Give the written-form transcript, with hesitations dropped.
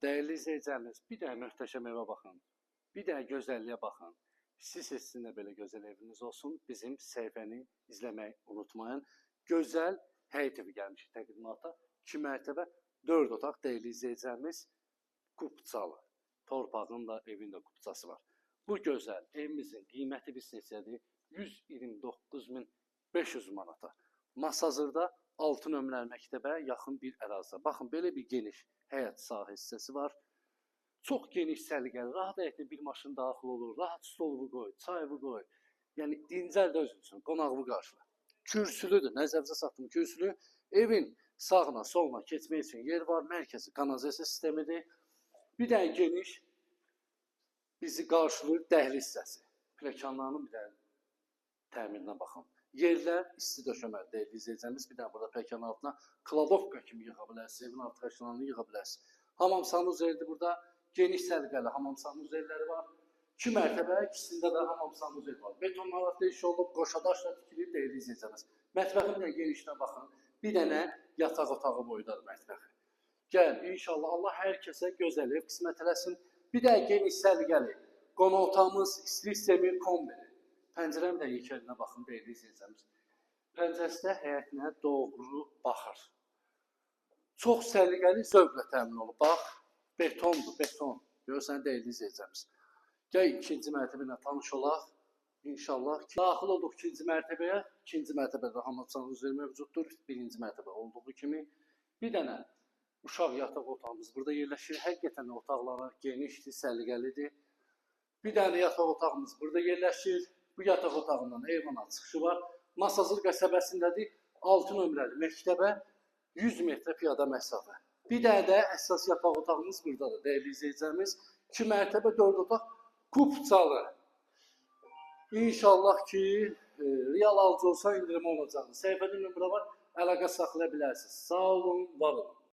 Değerli izleyicilerimiz, bir də möhtəşəm evə baxın. Bir də gözəlliyə baxın. Siz sizin də belə gözəl eviniz olsun. Bizim səhifəni izləməyi unutmayın. Gözəl həyət evi gəlmişik təqdimata. 2 mərtəbə, 4 otaq değerli izleyicilerimiz. Kupçalı. Torpağın da evin də kupçası var. Bu gözəl evimizin qiyməti biz neçədir? 129.500 manata. Masazırda 6 nömrəli məktəbə yaxın bir ərazidə. Baxın, belə bir geniş həyat sahə hissəsi var. Çox geniş səliqəli, rahat həyətdə bir maşın daxil olur, rahat stoluvu qoy, çayını qoy. Yəni dincəl də özün üçün, qonaqlı qarşıla. Kürsülüdür, nəzərinizə satdım kürsülü. Evin sağına, soluna keçmək üçün yer var, mərkəzi kanalizasiya sistemidir. Bir də geniş bizi qarşılayır dəhliz hissəsi. Pləkanlarının bir də təmirinə baxın. Yerlər isti döşəməli deyil, izləyəcəyimiz bir dənə burada pləkanın altına kladovka kimi yığa bilərsiniz, evin alt əşyalarını yığa bilərsiniz. Hamam sanuzelidir burada, geniş səliqəli hamam sanuzelləri var. 2 mərtəbə, ikisində də hamam sanuzel var. Betonlarla iş olub, qoşadaşla tikilir deyil, izləyəcəimiz. Mətbəxin də genişinə baxın, bir dənə yataq otağı boydadır mətbəxi. Gəl, inşallah Allah hər kəsə gözəl ev qismət eləsin. Bir də geniş səliqəli qonaq otağımız istilik sistemi kombini. Pəncərənin də yekəlinə baxın, deyildi izləyəcəyimiz. Pəncərəsi də həyətinə doğru baxır. Çox səliqəli zövqlə təmin olub. Bax, betondur, beton. Görürsən, deyildi izləyəcəyimiz. Gəl, ikinci mərtəbə ilə tanış olaq. İnşallah ki, daxil olduq ikinci mərtəbəyə. İkinci mərtəbədə hamamçanın üzeri mövcuddur. Birinci mərtəbə olduğu kimi. Bir dənə uşaq yataq otağımız burada yerləşir. Həqiqətən otaqları genişdir, səliqəlidir. Bir dənə yataq otağımız burada yerləşir. Bu yataq otağından eyvana çıxışı var. Masazır qəsəbəsindədir. 6 nömrəli məktəbə 100 metrə piyada məsafə. Bir dənə də əsas yataq otağımız buradadır. Dəyərli izləyicilərimiz, 2 mərtəbə 4 otaq kupçalı. İnşallah ki, real alıcı olsa indirim olacaq. Səhifədə nömrə var, əlaqə saxlaya bilərsiniz. Sağ olun, var olun.